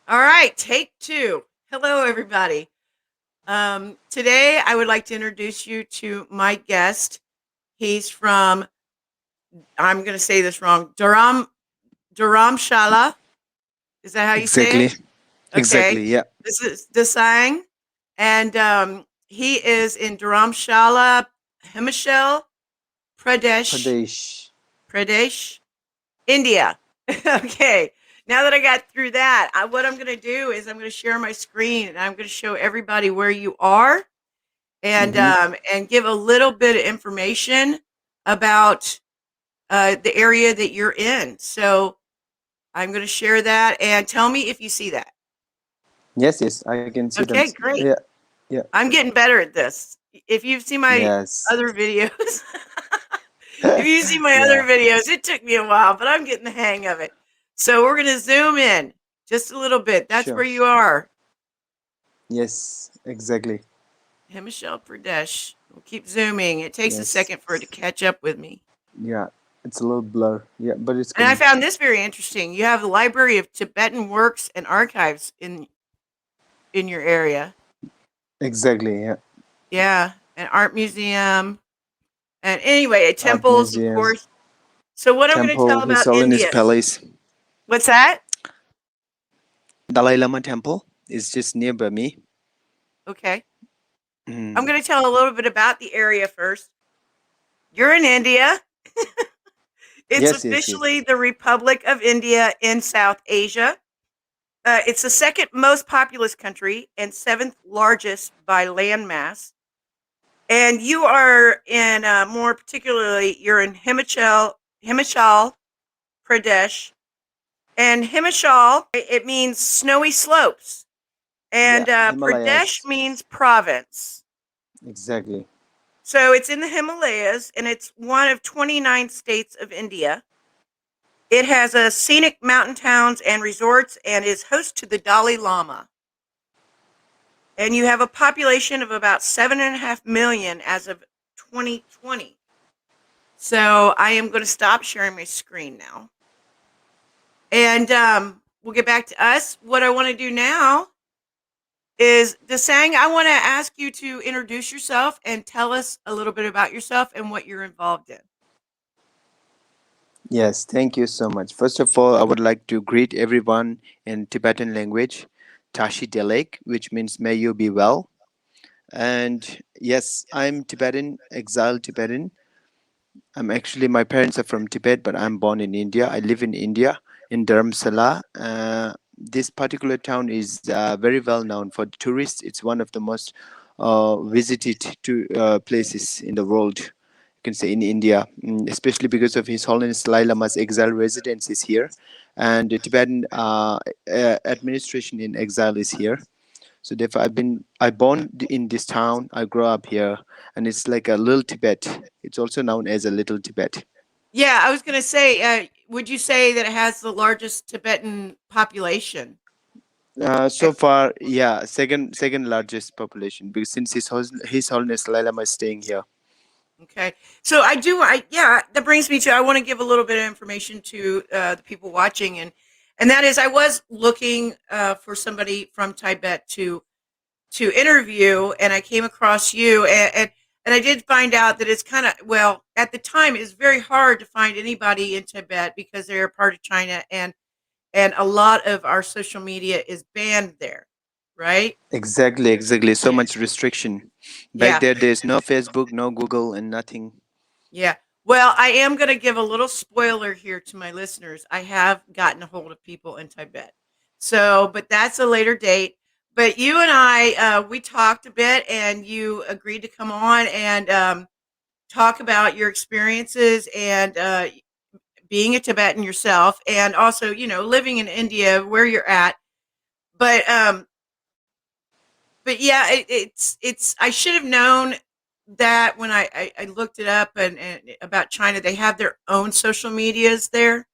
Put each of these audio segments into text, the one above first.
All right, take two. Hello, everybody. Today, I would like to introduce you to my guest. He's from, I'm going to say this wrong, Dharamshala. Is that how you say Exactly. it? Okay. Exactly. Yeah. This is Dasang. And he is in Dharamshala, Himachal Pradesh, Pradesh. Pradesh, India. Okay. Now that I got through that, what I'm going to do is I'm going to share my screen and I'm going to show everybody where you are Mm-hmm. and give a little bit of information about the area that you're in. So I'm going to share that and tell me if you see that. Yes, yes, I can see them. Okay, Yeah, great. yeah. I'm getting better at this. If you've seen my Yes. other videos, if you see my other Yeah. videos, it took me a while, but I'm getting the hang of it. So we're going to zoom in just a little bit. That's Sure. where you are, Yes, exactly. Himachal Pradesh. We'll keep zooming. It takes a Yes. second for it to catch up with me. Yeah. It's a little blur. Yeah, but it's And I coming. found this very interesting. You have the Library of Tibetan Works and Archives in your area. Exactly. Yeah. Yeah, an art museum, and anyway, Art temples, of museum, course. So what I'm going to temple, tell His about Holiness India. Palace. What's that? Dalai Lama Temple is just nearby me. Okay. I'm Mm. going to tell a little bit about the area first. You're in India. It's Yes, yes, yes. officially the Republic of India in South Asia. It's the second most populous country and seventh largest by landmass. And you are in, more particularly, you're in Himachal Pradesh. And Himachal, it means snowy slopes. Yeah, And Pradesh Himalayas. means province. Exactly. So it's in the Himalayas and it's one of 29 states of India. It has a scenic mountain towns and resorts and is host to the Dalai Lama. And you have a population of about 7.5 million as of 2020. So I am going to stop sharing my screen now. And we'll get back to us. What I want to do now is, Desang, I want to ask you to introduce yourself and tell us a little bit about yourself and what you're involved in. Yes, thank you so much. First of all, I would like to greet everyone in Tibetan language, Tashi, which means may you be well. And yes, I'm Tibetan, exiled Tibetan. My parents are from Tibet, but I'm born in India. I live in India, in Dharamsala. This particular town is very well known for tourists. It's one of the most visited places in the world. You can say in India, especially because of His Holiness Dalai Lama's exile residence is here, and the Tibetan administration in exile is here. So therefore, I born in this town. I grew up here, and it's like a little Tibet. It's also known as a little Tibet. Yeah, I was going to say, would you say that it has the largest Tibetan population? So far, yeah, second largest population because since His Holiness Dalai Lama is staying here. Okay. So yeah, that brings me to, I want to give a little bit of information to the people watching. And that is, I was looking for somebody from Tibet to interview, and I came across you, and I did find out that it's kind of, well, at the time, it's very hard to find anybody in Tibet because they're part of China, and a lot of our social media is banned there, right? Exactly, exactly. So much restriction. Back Yeah. there, there's no Facebook, no Google, and nothing. Yeah. Well, I am going to give a little spoiler here to my listeners. I have gotten a hold of people in Tibet. So, but that's a later date. But you and I, we talked a bit, and you agreed to come on and talk about your experiences and being a Tibetan yourself, and also, living in India where you're at. But yeah, it's I should have known that when I looked it up, and about China, they have their own social medias there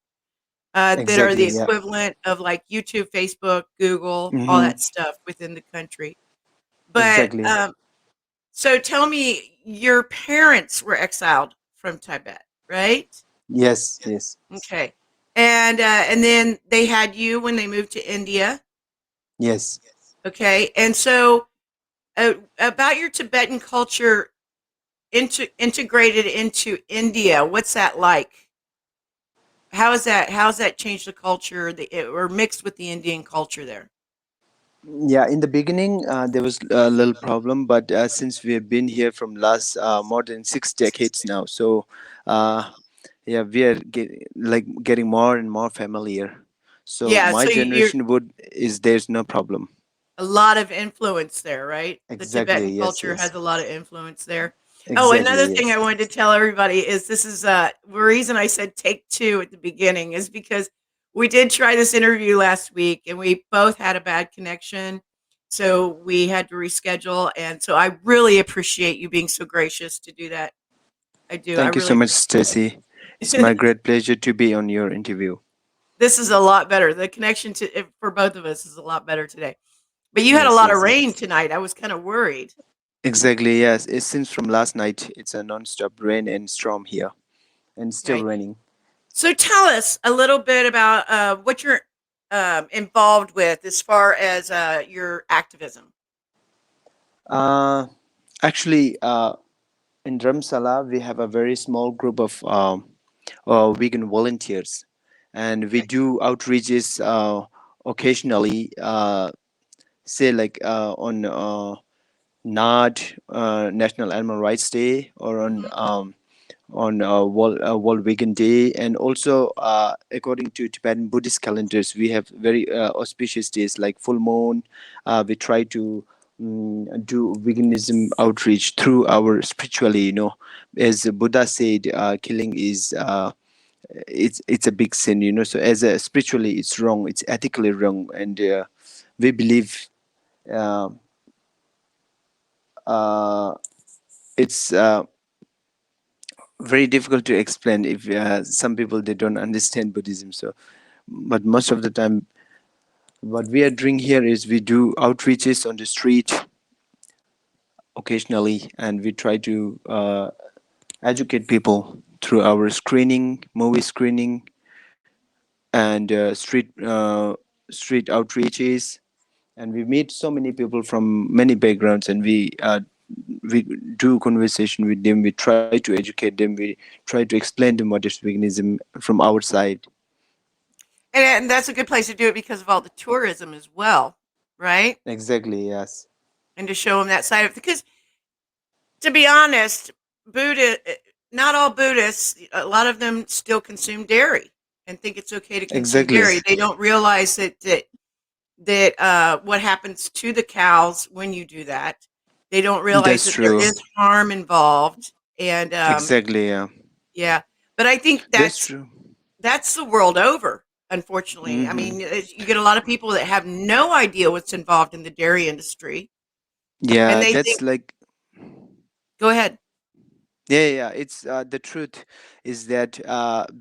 that are the Exactly, yeah. equivalent of like YouTube, Facebook, Google, all Mm-hmm. that stuff within the country. But Exactly. so tell me, your parents were exiled from Tibet, right? Yes, yes. Okay, and then they had you when they moved to India. Yes. Okay, and so about your Tibetan culture integrated into India, what's that like? How has that changed the culture, or mixed with the Indian culture there? Yeah, in the beginning, there was a little problem, but since we have been here from last more than 6 decades now, so uh, yeah, we are getting more and more familiar. So Yeah, my so you're generation would is there's no problem. a lot of influence there, right? The Exactly. Tibetan Yes. culture Yes. has a lot of influence there. Oh, Exactly. another thing I Yes. wanted to tell everybody is this is the reason I said take two at the beginning is because we did try this interview last week and we both had a bad connection. So we had to reschedule. And so I really appreciate you being so gracious to do that. I do. I Thank you so really much, Stacy. It's my great pleasure to be on your interview. this is a lot better. The connection for both of us is a lot better today. But you had a Yes. lot of Yes. rain Yes. tonight. I was kind of worried. Exactly. Yes. It since from last night, it's a non-stop rain and storm here, and still Okay. raining. So tell us a little bit about what you're involved with as far as your activism. Uh, Actually, in Dharamsala, we have a very small group of vegan volunteers, and we Okay. do outreaches occasionally. Say like on NAD, National Animal Rights Day, or Hmm. on World Vegan Day, and also according to Tibetan Buddhist calendars, we have very auspicious days like full moon. We try to do veganism outreach through our spiritually. As Buddha said, killing is it's a big sin. So as a spiritually, it's wrong. It's ethically wrong, and we believe. Uh, uh, it's very difficult to explain if some people they don't understand Buddhism. So, but most of the time, what we are doing here is we do outreaches on the street occasionally, and we try to educate people through our screening, movie screening, and street outreaches. And we meet so many people from many backgrounds, and we do conversation with them. We try to educate them. We try to explain them what is veganism from our side. And that's a good place to do it because of all the tourism as well, right? Exactly. Yes. And to show them that side of it. Because to be honest, Buddha, not all Buddhists, a lot of them still consume dairy and think it's okay to consume Exactly. dairy. They don't realize that what happens to the cows when you do that. They don't realize That's that there true. is harm involved, and Exactly. Yeah. yeah. But I think That's true. that's the world over. Unfortunately, I Hmm. mean, you get a lot of people that have no idea what's involved in the dairy industry, and Yeah. they That's think, like. "Go ahead." Yeah. It's the truth is that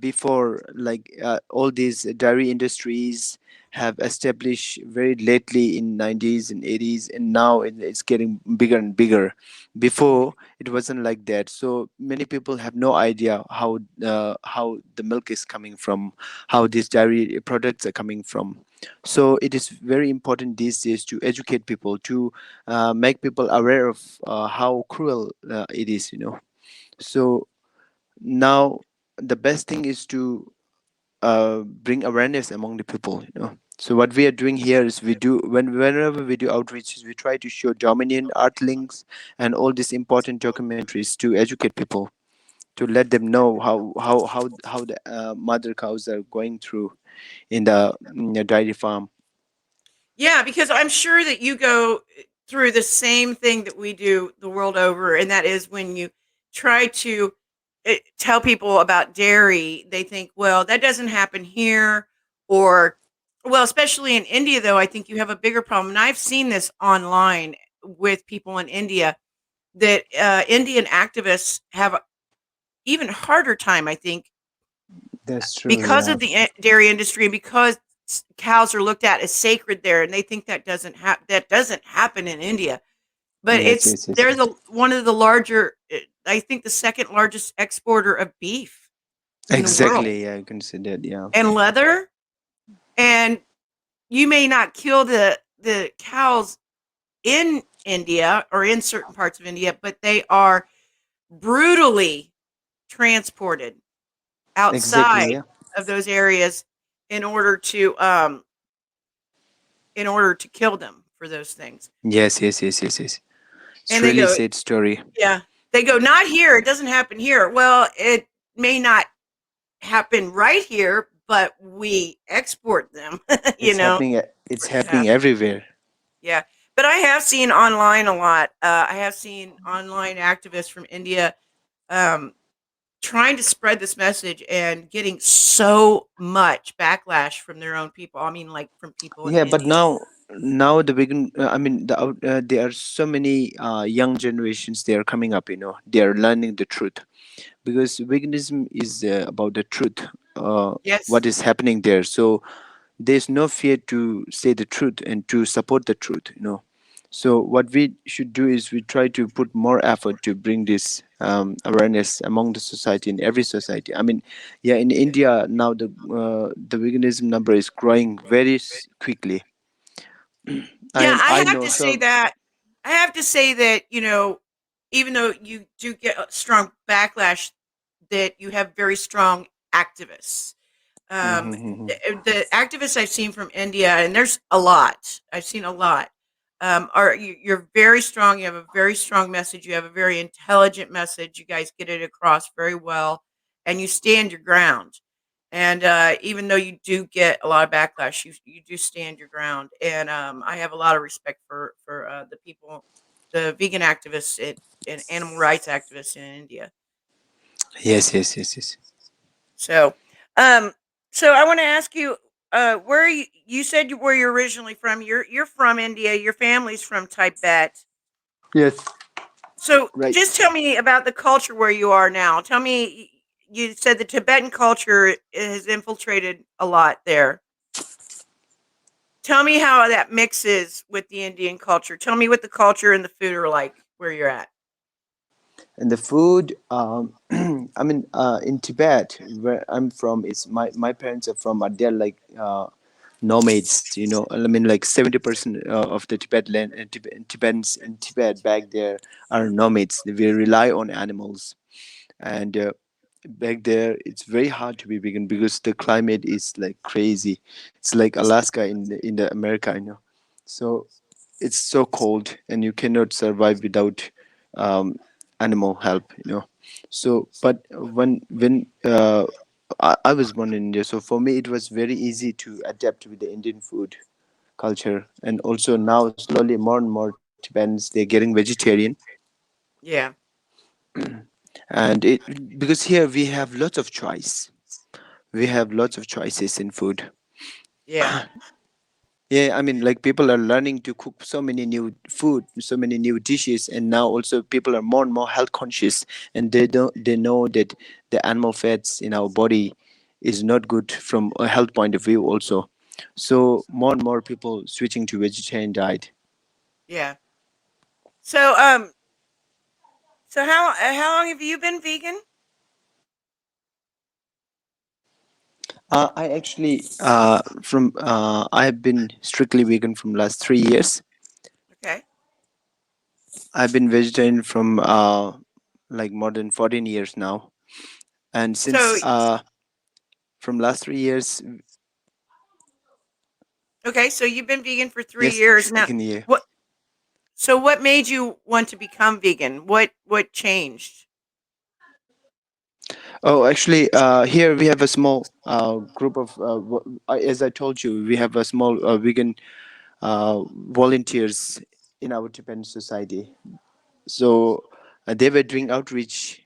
before, like all these dairy industries have established very lately in 90s and 80s, and now it's getting bigger and bigger. Before it wasn't like that, so many people have no idea how the milk is coming from, how these dairy products are coming from. So it is very important these days to educate people, to make people aware of how cruel it is. So now the best thing is to bring awareness among the people. So what we are doing here is we do whenever we do outreaches, we try to show Dominion art links and all these important documentaries to educate people, to let them know how the mother cows are going through in the dairy farm. Yeah, because I'm sure that you go through the same thing that we do the world over, and that is when you try to tell people about dairy, they think, well, that doesn't happen here, or, well, especially in India, though, I think you have a bigger problem. And I've seen this online with people in India that Indian activists have even harder time, I think, That's true. because Yeah. of the dairy industry and because cows are looked at as sacred there, and they think that doesn't happen in India. But Yes. Yes. Yes. they're the one of the larger, I think, the second largest exporter of beef in the world, Exactly. Yeah, you can say that. Yeah. and leather. And you may not kill the cows in India or in certain parts of India, but they are brutally transported Exactly. outside Yeah. of those areas in order to um in order to kill them for those things. Yes. Yes. Yes. Yes. Yes. It's And they really go, sad story. yeah, they go, not here. It doesn't happen here. Well, it may not happen right here, but we export them, you It's know, happening. It's where it happening happens. everywhere. Yeah. But I have seen online a lot. I have seen online activists from India um, trying to spread this message and getting so much backlash from their own people. I mean, like from people in Yeah, but India. now the begin. I mean, there are so many young generations. They are coming up. They are learning the truth because veganism is about the truth. What Yes. is happening there? So there's no fear to say the truth and to support the truth. So what we should do is we try to put more effort to bring this awareness among the society, in every society. I mean, yeah, in India now the veganism number is growing very quickly, Yeah, and I I have know to say so. that. I have to say that, even though you do get a strong backlash, that you have very strong activists. Um, Mhm. the activists I've seen from India, and there's a lot. I've seen a lot. You're very strong. You have a very strong message. You have a very intelligent message. You guys get it across very well, and you stand your ground. And even though you do get a lot of backlash, you do stand your ground. And I have a lot of respect for the people, the vegan activists and animal rights activists in India. Yes, yes, yes, yes. So, um, so I want to ask you, where you said where you're originally from. You're from India. Your family's from Tibet. Yes, So, right. just tell me about the culture where you are now. Tell me, you said the Tibetan culture has infiltrated a lot there. Tell me how that mixes with the Indian culture. Tell me what the culture and the food are like where you're at. And the food, I mean, in Tibet, where I'm from, is my parents are from. They're like nomads. I mean, like 70% of the Tibet land, Tibetans in Tibet back there are nomads. We rely on animals, and back there it's very hard to be vegan because the climate is like crazy. It's like Alaska in the America. So it's so cold and you cannot survive without um, animal help. So but when I was born in India, so for me it was very easy to adapt with the Indian food culture. And also now slowly more and more Tibetans, they're getting vegetarian. Yeah, And because here we have lots of choice, we have lots of choices in food. yeah, Yeah, I mean, like people are learning to cook so many new food, so many new dishes, and now also people are more and more health conscious, and they know that the animal fats in our body is not good from a health point of view also. So more and more people switching to vegetarian diet. yeah. So, how long have you been vegan? I actually from I have been strictly vegan from last 3 years. Okay. I've been vegetarian from like more than 14 years now, and So, since from last 3 years. okay, so you've been vegan for 3 Yes, years you now. can hear. What So what made you want to become vegan? What changed? Oh, actually, here we have a small group of, as I told you, we have a small vegan volunteers in our Tibetan society. So they were doing outreach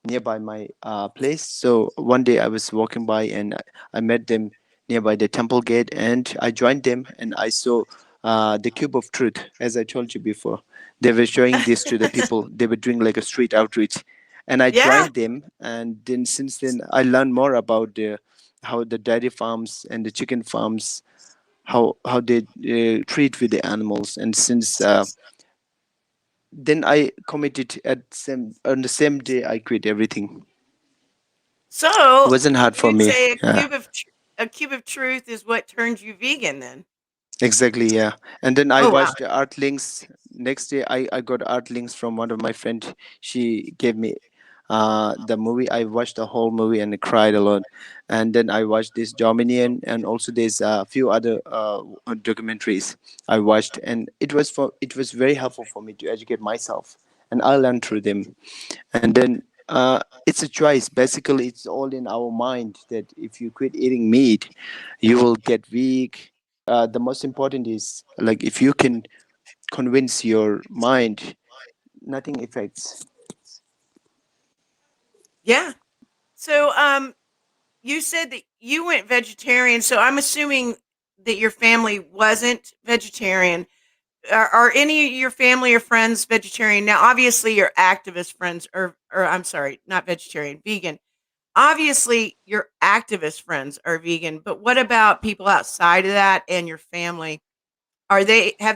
nearby my place. So one day I was walking by and I met them nearby the temple gate, and I joined them and I saw the cube of truth. As I told you before, they were showing this to the people. They were doing like a street outreach, and I Yeah. joined them. And then since then, I learned more about how the dairy farms and the chicken farms, how they treat with the animals. And since then I committed at same on the same day I quit everything. It So wasn't hard for you'd me. say Yeah. a cube of truth is what turned you vegan then. Exactly, yeah. And then I Oh, wow. watched Art Links. Next day, I got Art Links from one of my friend. She gave me the movie. I watched the whole movie and cried a lot. And then I watched this Dominion, and also there's a few other documentaries I watched, and it was very helpful for me to educate myself, and I learned through them. And then it's a choice. Basically, it's all in our mind that if you quit eating meat, you will get weak. The most important is like if you can convince your mind, nothing affects. Yeah. So, you said that you went vegetarian, so I'm assuming that your family wasn't vegetarian. Are any of your family or friends vegetarian? Now, obviously, your activist friends or I'm sorry, not vegetarian, vegan. Obviously, your activist friends are vegan, but what about people outside of that and your family? Have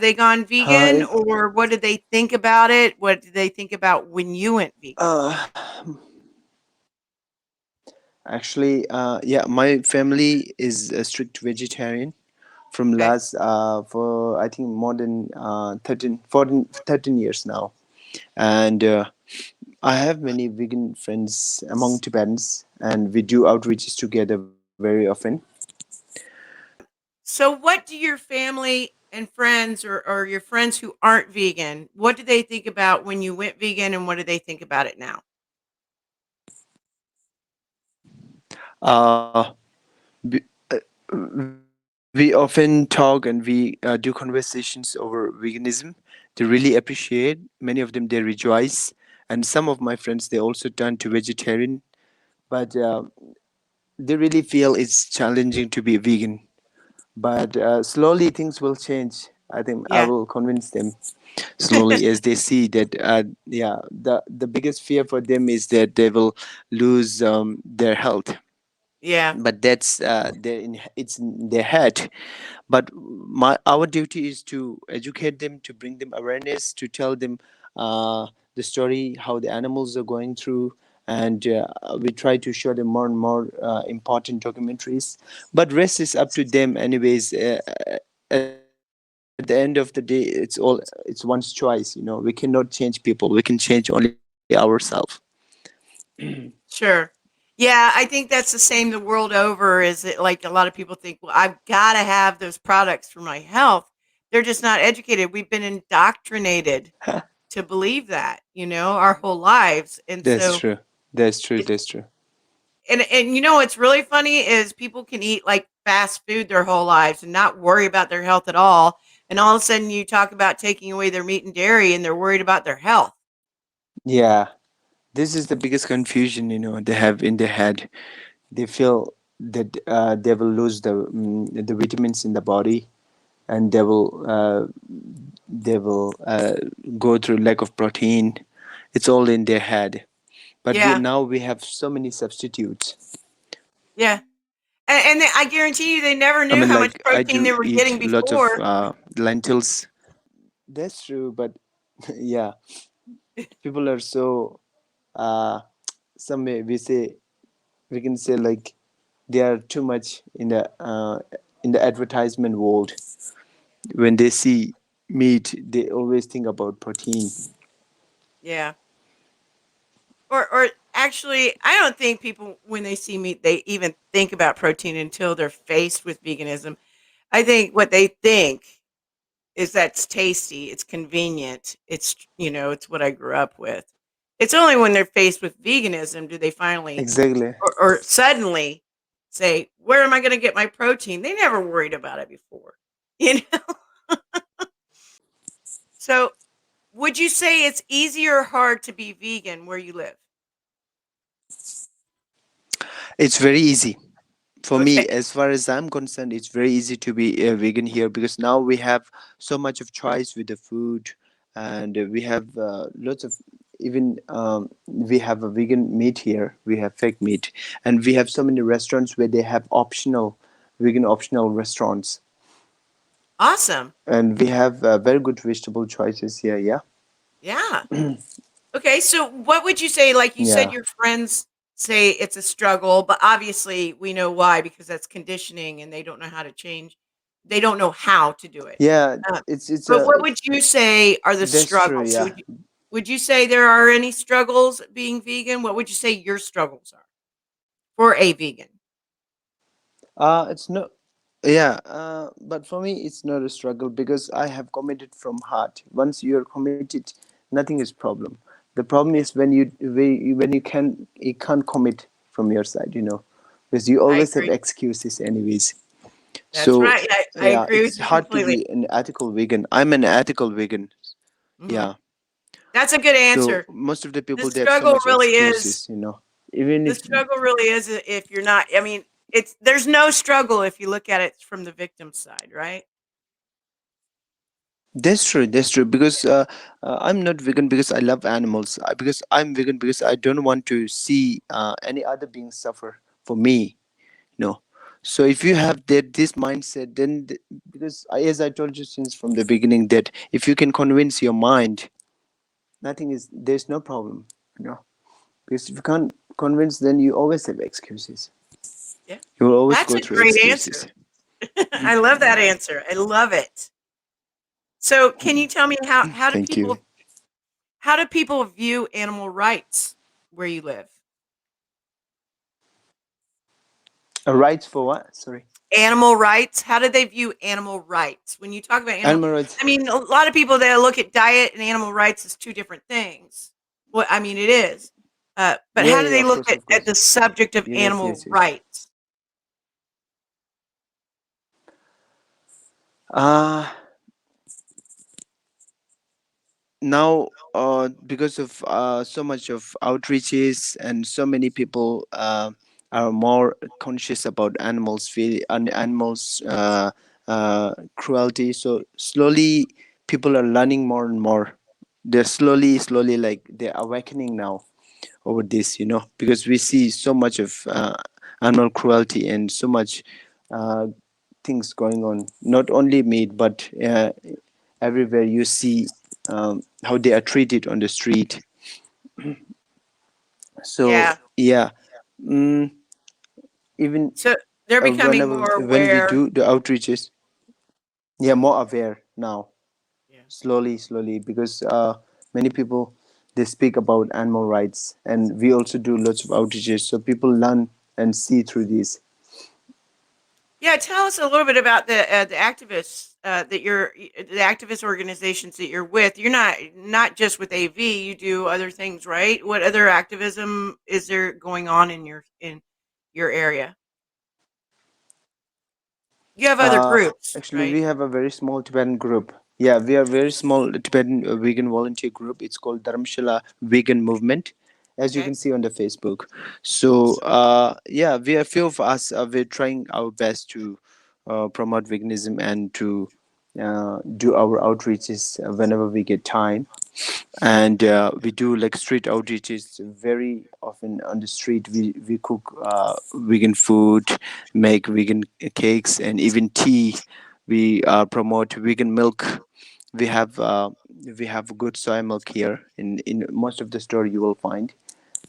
they gone vegan, It, or what did they think about it? What did they think about when you went vegan? actually, yeah, my family is a strict vegetarian from Okay. last for I think more than 13, 14, 13 years now. And I have many vegan friends among Tibetans, and we do outreaches together very often. So what do your family and friends or your friends who aren't vegan, what do they think about when you went vegan and what do they think about it now? Uh, we, uh, we often talk and we do conversations over veganism. They really appreciate. Many of them they rejoice, and some of my friends they also turn to vegetarian, but they really feel it's challenging to be vegan. But slowly things will change. I think I Yeah. will convince them slowly as they see that yeah, the biggest fear for them is that they will lose their health, Yeah. but that's it's in their head. But my our duty is to educate them, to bring them awareness, to tell them the story how the animals are going through, and we try to show them more and more important documentaries. But rest is up to them anyways. At the end of the day, it's one's choice. We cannot change people, we can change only ourselves. Sure. Yeah, I think that's the same the world over. Is it like a lot of people think, well, I've got to have those products for my health. They're just not educated. We've been indoctrinated to believe that, our whole lives. And That's so true. That's true. it's That's true. and what's really funny is people can eat like fast food their whole lives and not worry about their health at all. And all of a sudden you talk about taking away their meat and dairy and they're worried about their health. Yeah, this is the biggest confusion they have in their head. They feel that they will lose the vitamins in the body, and they will go through lack of protein. It's all in their head. But we Yeah. now we have so many substitutes. Yeah. I guarantee you they never I knew mean, how much like I protein they do were eat getting lots of before. lentils. That's true, but yeah, people are so uh, some way we can say like they are too much in the advertisement world. When they see meat, they always think about protein. Yeah. Or actually, I don't think people when they see meat they even think about protein until they're faced with veganism. I think what they think is that's tasty, it's convenient, it's what I grew up with. It's only when they're faced with veganism do they finally Exactly. or suddenly say, "Where am I gonna get my protein?" They never worried about it before. You know? So, would you say it's easier or hard to be vegan where you live? It's very easy for me. Okay. As far as I'm concerned, it's very easy to be a vegan here because now we have so much of choice with the food, and we have lots of even we have a vegan meat here. We have fake meat, and we have so many restaurants where they have optional vegan optional restaurants, Awesome. and we have very good vegetable choices here. Yeah, Yeah. Okay, so what would you say like you said yeah. your friends say it's a struggle, but obviously we know why because that's conditioning and they don't know how to change. they don't know how to do it. Yeah, Uh, it's but a what would you say are the that's true. struggles? So Yeah. would you say there are any struggles being vegan? What would you say your struggles are for a vegan? It's not. Yeah, but for me, it's not a struggle because I have committed from heart. Once you are committed, nothing is problem. The problem Yeah, is when you can't commit from your side, because you I always have agree. excuses anyways. That's So right. I yeah, agree with it's you hard to completely. be an ethical vegan. I'm an ethical vegan. Hmm. Yeah. That's a good So answer. most of the The people they have so struggle much really is excuses. Even the if struggle really is if you're not. I mean, it's there's no struggle if you look at it from the victim's side, right? that's true, that's true. Because I'm not vegan because I love animals. Because I'm vegan because I don't want to see any other being suffer for me. No. So if you have this mindset, then because as I told you since from the beginning, that if you can convince your mind, there's no problem. You know, because if you can't convince, then you always have excuses. Yeah. You will always That's go a through great excuses. answer. I love that Yeah. answer. I love it. So, can you tell me Thank you. how do people view animal rights where you live? Rights for what? Sorry. Animal rights? How do they view animal rights? When you talk about animal, Animal rights. I mean, a lot of people that look at diet and animal rights as two different things. Well, I mean, it is. But Yeah, how do yeah, they of look course, of at course. the subject of Yes, animal yes, yes. rights? Uh Now, because of so much of outreaches and so many people are more conscious about animals cruelty. So slowly, people are learning more and more. They're slowly like they're awakening now over this, because we see so much of animal cruelty and so much uh, things going on. Not only meat, but everywhere you see how they are treated on the street. So Yeah. yeah, mm, even So they're becoming whenever more when we aware. do the outreaches, yeah, more aware now. Yeah. Slowly, because many people they speak about animal rights, and we also do lots of outreaches, so people learn and see through these. Yeah, tell us a little bit about the activists the activist organizations that you're with. You're not just with AV. You do other things, right? What other activism is there going on in your area? You have other Uh, groups, Actually, right? we have a very small Tibetan group. Yeah, we are very small Tibetan vegan volunteer group. It's called Dharamshala Vegan Movement, as you Okay. can see on the Facebook. So, yeah, we are few of us. We're trying our best to promote veganism and to do our outreaches whenever we get time. And we do like street outreaches very often on the street. We cook vegan food, make vegan cakes, and even tea. We promote vegan milk. We have good soy milk here in most of the store you will find.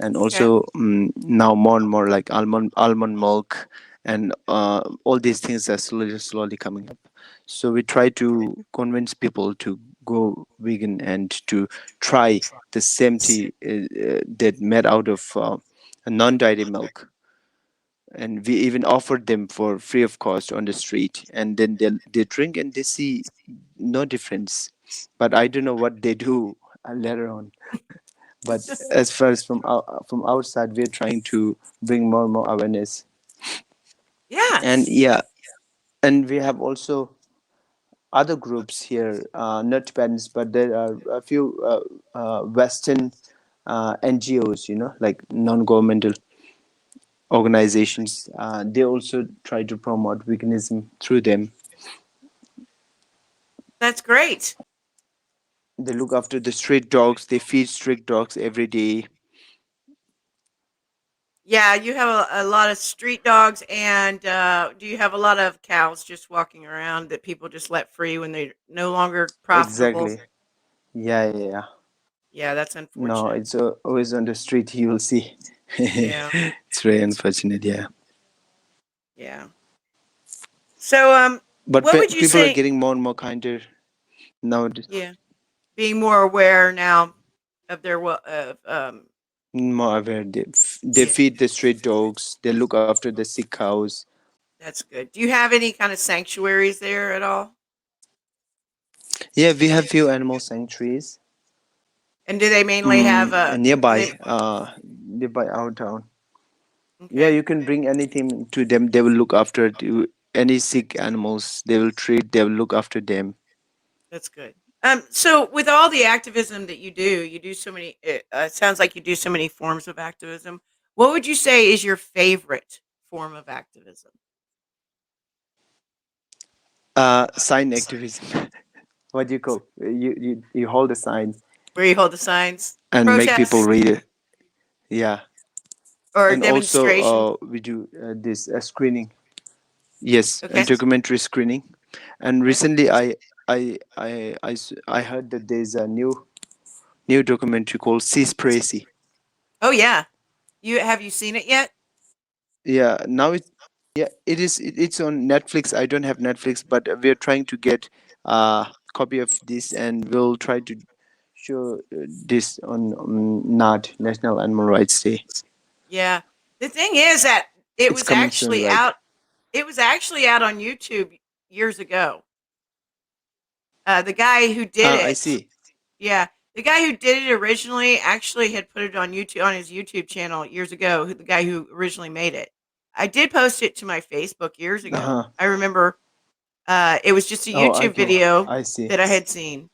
And Okay. also now more and more like almond milk, and all these things are slowly coming up. So we try to convince people to go vegan and to try the same tea that made out of a non-dairy milk, and we even offered them for free of cost on the street, and then they drink and they see no difference. But I don't know what they do later on. But as far as from outside, we're trying to bring more and more awareness. And Yes. yeah, and we have also other groups here, not Tibetans, but there are a few Western NGOs, like non-governmental organizations. They also try to promote veganism through them. That's great. They look after the street dogs. They feed street dogs every day. Yeah, you have a lot of street dogs, and do you have a lot of cows just walking around that people just let free when they're no longer profitable? Exactly. Yeah, yeah, yeah. Yeah, that's No, unfortunate. it's always on the street. You will see. Yeah, It's very unfortunate. Yeah. yeah. So, But What would you people are say? getting more and more kinder nowadays, Yeah, being more aware now of their of more aware. They yeah, feed the street dogs. They look after the sick cows. that's good. Do you have any kind of sanctuaries there at all? Yeah, we have few animal sanctuaries And do they mainly have do they nearby our town. Yeah, okay, you can bring anything to them. They will look after any sick animals. They will treat. They will look after them. that's good. So with all the activism that you do so many it sounds like you do so many forms of activism. What would you say is your favorite form of activism? Sign activism. What do you call? You hold a sign Where you hold the signs, and make people protests read it. Yeah, or and also demonstrations? we do this screening. Yes, a Okay. documentary screening. And Okay. recently, I heard that there's a new documentary called Seaspiracy. Oh yeah. You seen it yet? Yeah, now yeah, it's on Netflix. I don't have Netflix, but we're trying to get a copy of this, and we'll try to show this on NAD, National Animal Rights Day. Yeah. The thing is that it It's was coming soon, actually right? out it was actually out on YouTube years ago. The guy who did I it, see. yeah, the guy who did it originally actually had put it on YouTube on his YouTube channel years ago. The guy who originally made it, I did post it to my Facebook years ago. Uh-huh. I remember it was just a Oh, YouTube okay. video I see. that I had seen,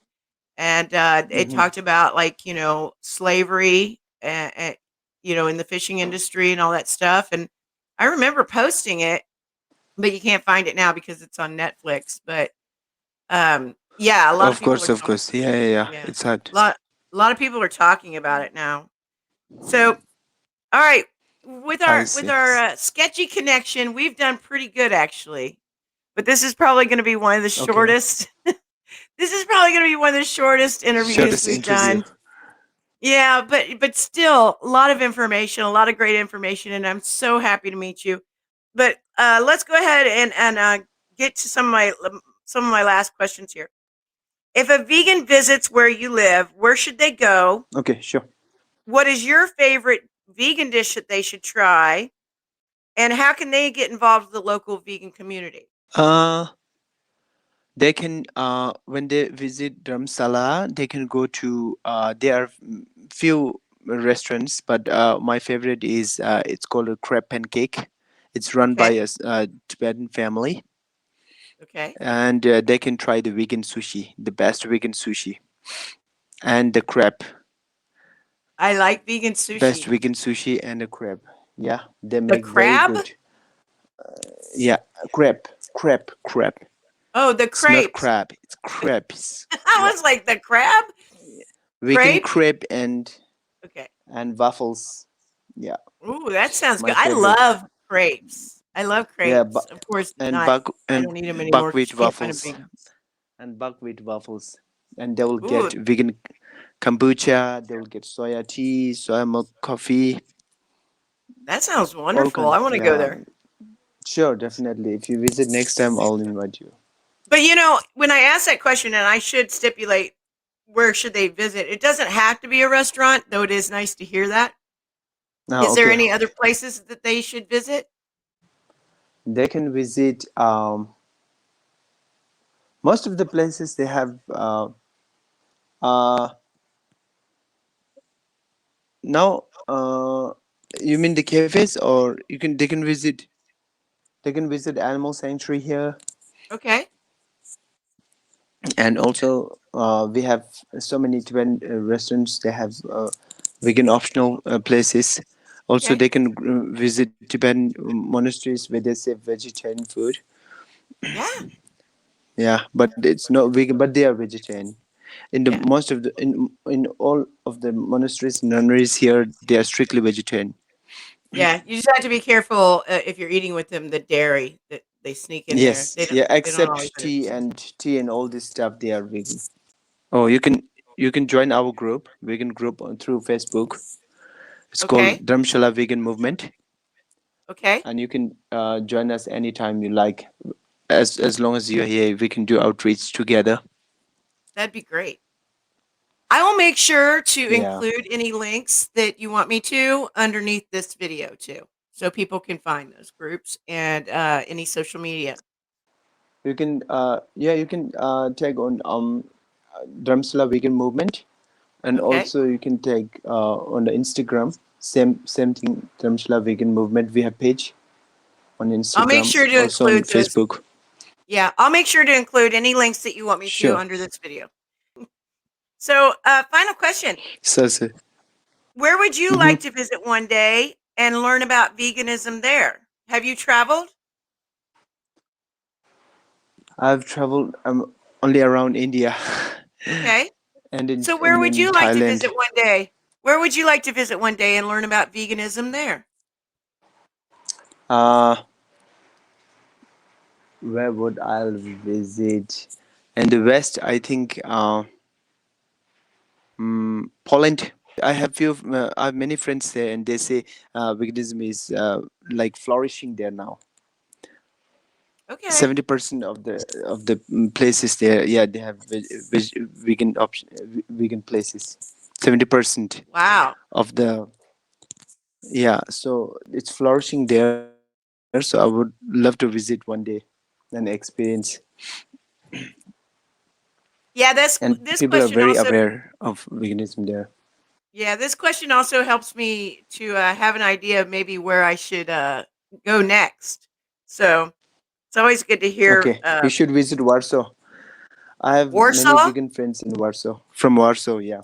and it Mm-hmm. talked about like slavery and in the fishing industry and all that stuff. And I remember posting it, but you can't find it now because it's on Netflix. But yeah, a lot of Of people course, are of talking. course. Yeah, yeah, yeah. Yeah, It's hard. a lot of people are talking about it now. So, all right, I with see. our sketchy connection, we've done pretty good actually. But this is probably going to be one of the Okay. shortest. This is probably going to be one of the shortest interviews Shortest we've interview. done. Yeah, but still a lot of information, a lot of great information, and I'm so happy to meet you. But let's go ahead and get to some of my last questions here. If a vegan visits where you live, where should they go? Okay, sure. What is your favorite vegan dish that they should try? And how can they get involved with the local vegan community? Uh, they can when they visit Dharamsala, they can go to there are few restaurants, but my favorite is it's called a crepe pancake. It's run by Okay. a Tibetan family, Okay. and they can try the vegan sushi, the best vegan sushi, and the crepe, I like vegan best sushi. vegan sushi and the crepe. Yeah, they The make very crab? good. Yeah, crepe. Oh, the It's not crepes. crab. It's crepes. I Yeah, was like, the crab? vegan Crepe? crepe Okay. and waffles. Yeah, Ooh, that it's sounds my good. I favorite. love crepes. I love Yeah, crepes. Of course and not. I don't eat them anymore because buckwheat you can't find them waffles vegan. and buckwheat waffles, and they will Ooh, get vegan kombucha. They will get soya tea, soya milk coffee, that sounds all wonderful. kind. I want to go Yeah, there. sure, definitely. If you visit next time, I'll invite you. But when I ask that question, and I should stipulate where should they visit, it doesn't have to be a restaurant, though it is nice to hear that. Is there Okay, any other places that they should visit? they can visit. Most of the places they have. Uh, Now, you mean the cafes, or they can visit animal sanctuary here, Okay. and also we have so many Tibetan restaurants. They have vegan optional places. Also, Okay. they can visit Tibetan monasteries where they serve vegetarian food. Yeah. Yeah, but it's not vegan, but they are vegetarian. In the Yeah. most of the in all of the monasteries, nunneries here, they are strictly vegetarian. Yeah. You just have to be careful if you're eating with them, the dairy that they sneak in there. Yes, yeah, They don't always except put it. tea and all this stuff, they are vegan. Oh, you can join our group, vegan group through Facebook. It's called Okay. Dharamshala Vegan Movement, Okay. and you can join us anytime you like. as long as you're here, we can do outreach together. That'd be great. I will make sure to Yeah, include any links that you want me to underneath this video too, so people can find those groups and any social media. you can. Yeah, you can tag on Dharamsala Vegan Movement, and Okay, also you can tag on the Instagram. Same thing. Dharamsala Vegan Movement. We have page on I'll make Instagram, sure to also on include those. Facebook. Yeah, I'll make sure to include any links that you want me to Sure. under this video. So, final question: So. where would you like Mhm. to visit one day and learn about veganism there? Have you traveled? I've traveled only around India Okay. and in So, where and would in you like to visit Thailand. one day? Where would you like to visit one day and learn about veganism there? Uh, where would I visit? In the West, I think Poland. I have many friends there, and they say veganism is like flourishing there now. Okay. 70% of the places there, yeah, they have vegan option, vegan places. 70% Wow. of the, yeah, so it's flourishing there. So I would love to visit one day and experience. Yeah, And this people are question very also aware of veganism there. yeah, this question also helps me to have an idea of maybe where I should go next. So, it's always good to hear Okay, you should visit Warsaw. I have many Warsaw. vegan friends in Warsaw. From Warsaw, yeah.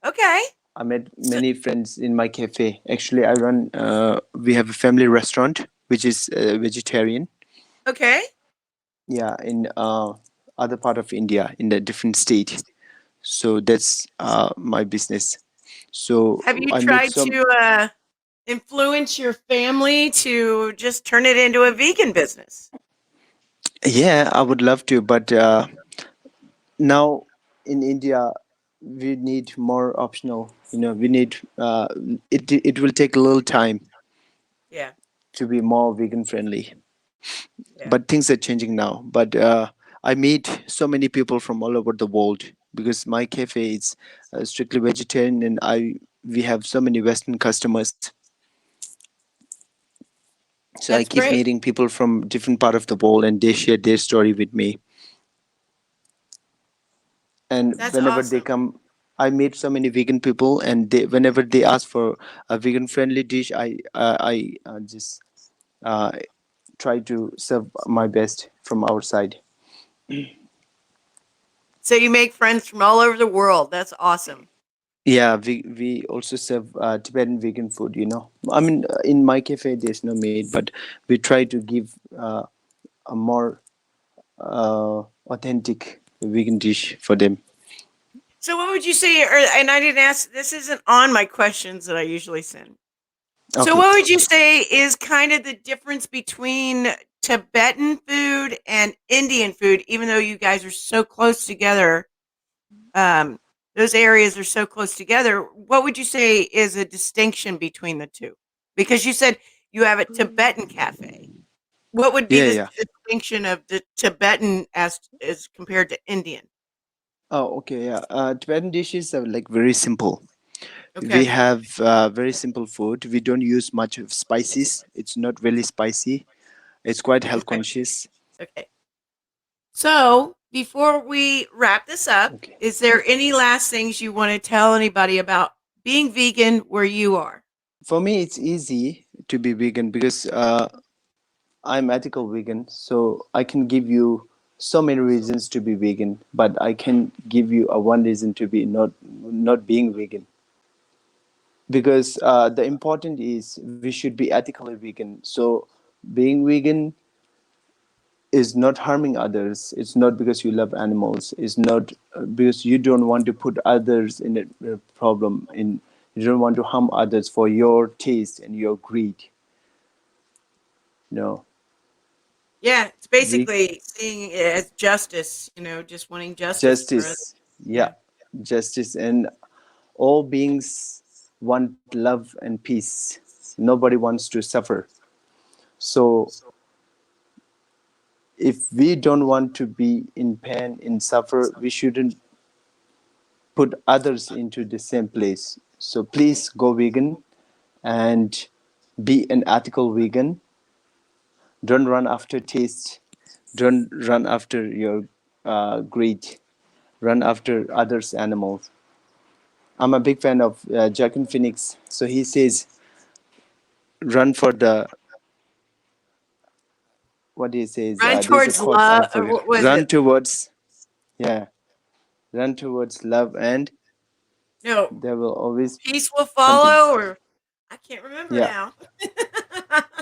Okay. I met So, many friends in my cafe. Actually, we have a family restaurant which is vegetarian. okay. Yeah, in other part of India, in a different state. So that's my business. So Have you I meet tried some. to influence your family to just turn it into a vegan business? Yeah, I would love to, but now in India, we need more optional. We need it will take a little time Yeah. to be more vegan friendly. Yeah. But things are changing now. But I meet so many people from all over the world because my cafe is strictly vegetarian, and I we have so many Western customers. So I That's keep great. meeting people from different part of the world, and they share their story with me. And That's whenever they awesome. come, I meet so many vegan people, and whenever they ask for a vegan friendly dish, I just uh, try to serve my best from our side. So you make friends from all over the world. That's awesome. Yeah, we also serve Tibetan vegan food. I mean, in my cafe there's no meat, but we try to give a more authentic vegan dish for them. So what would you say, and I didn't ask, this isn't on my questions that I usually send. So Okay. what would you say is kind of the difference between Tibetan food and Indian food, even though you guys are so close together? Um, those areas are so close together. What would you say is a distinction between the two? Because you said you have a Tibetan cafe. What would be Yeah, the yeah. distinction of the Tibetan as compared to Indian? Oh, okay, yeah. Tibetan dishes are like very simple. We Okay. have very simple food. We don't use much of spices. It's not really spicy. It's quite health Okay. conscious. Okay. So before we wrap this up, Okay. is there any last things you want to tell anybody about being vegan where you are? For me, it's easy to be vegan because I'm ethical vegan, so I can give you so many reasons to be vegan, but I can give you a one reason to be not being vegan. Because the important is we should be ethically vegan. So being vegan is not harming others. It's not because you love animals. It's not because you don't want to put others in a problem. You don't want to harm others for your taste and your greed. No, Yeah, it's we basically seeing it as justice, just wanting justice for others. justice. Yeah, Yeah. justice, and all beings want love and peace. Nobody wants to suffer. So if we don't want to be in pain, in suffer, we shouldn't put others into the same place. So please go vegan and be an ethical vegan. Don't run after taste. Don't run after your greed. Run after others' animals. I'm a big fan of Joaquin Phoenix. So he says, run for the, what he says, Run there's a towards quote, I love, or forget. what was Run it? towards, yeah, run towards love and No, there will always peace will something. follow, or I can't remember Yeah, now.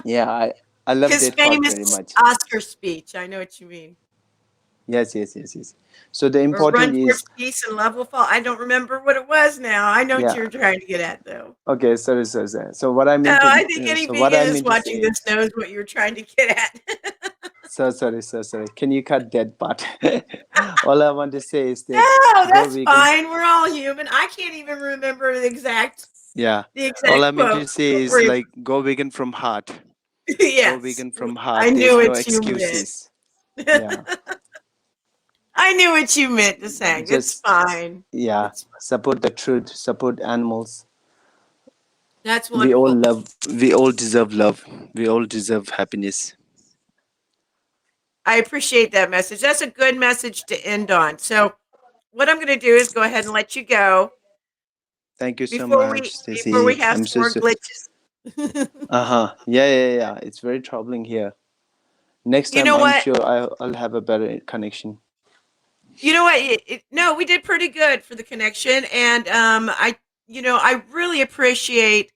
yeah, I love His that quote famous very much. Oscar speech. I know what you mean. Yes, yes, yes, yes. So the Or run important towards is, peace and love will follow. I don't remember what it was now. I know what yeah, you're trying to get at, though. okay, sorry, sorry, sorry. So what I No, mean I to, think any so what vegan I is mean to watching say, this knows what you're trying to get at. so sorry, so sorry. Can you cut that part? All I want to say is that No, go that's vegan. fine. We're all human. I can't even remember Yeah. the All exact I mean quote. to say Don't is worry. like go vegan from heart. Go Yes, vegan from I heart. knew There's no what you meant. excuses. Yeah. I knew what you meant to say. It's Just, fine. yeah. It's Support the truth. Support animals. That's We all wonderful. love. We all deserve love. We all deserve happiness. I appreciate that message. That's a good message to end on. So, what I'm going to do is go ahead and let you go Thank you so before much, we Stacy. have I'm some so more so. glitches. Uh huh. Yeah, yeah, yeah. It's very troubling here. Next You time, know I'm what? sure I'll have a better connection. You know what? No, we did pretty good for the connection, and I really appreciate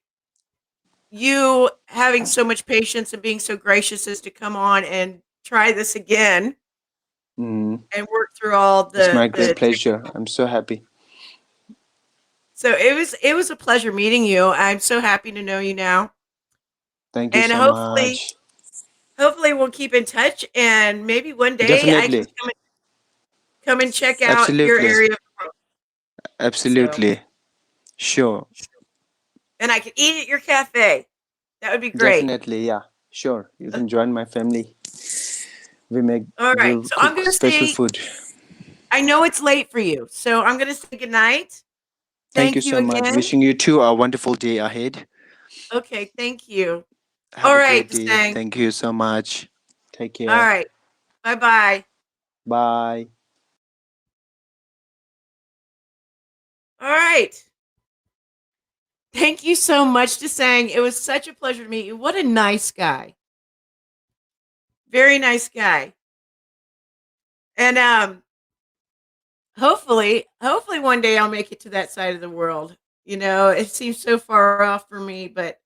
you having so much patience and being so gracious as to come on and try this again Mm. and work through all It's my the great pleasure. technical. I'm so happy. So it was a pleasure meeting you. I'm so happy to know you now, Thank you and so much. hopefully we'll keep in touch, and maybe one day I can Definitely. come and check out your Absolutely. area of the world. So, Absolutely. Sure. and I can eat at your cafe. That would be great. Definitely. Yeah. Sure. You can join my family. All right. We'll So I'm cook going to special say, food. I know it's late for you. So I'm going to say good night. Thank you Thank you so much. again. Wishing you too a wonderful day ahead. Okay. Thank you. Have All a right, great day. Dasang. Thank you so much. Take All care. right. Bye bye. Bye. All right. Thank you so much, Dasang. It was such a pleasure to meet you. What a nice guy. Very nice guy. And hopefully one day I'll make it to that side of the world. It seems so far off for me, but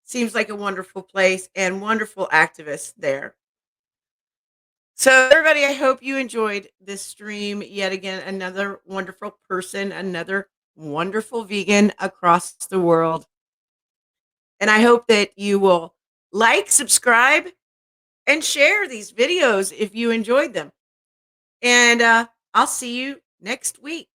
seems like a wonderful place and wonderful activists there. So, everybody, I hope you enjoyed this stream. Yet again, another wonderful person, another wonderful vegan across the world. And I hope that you will like, subscribe, and share these videos if you enjoyed them. And I'll see you next week.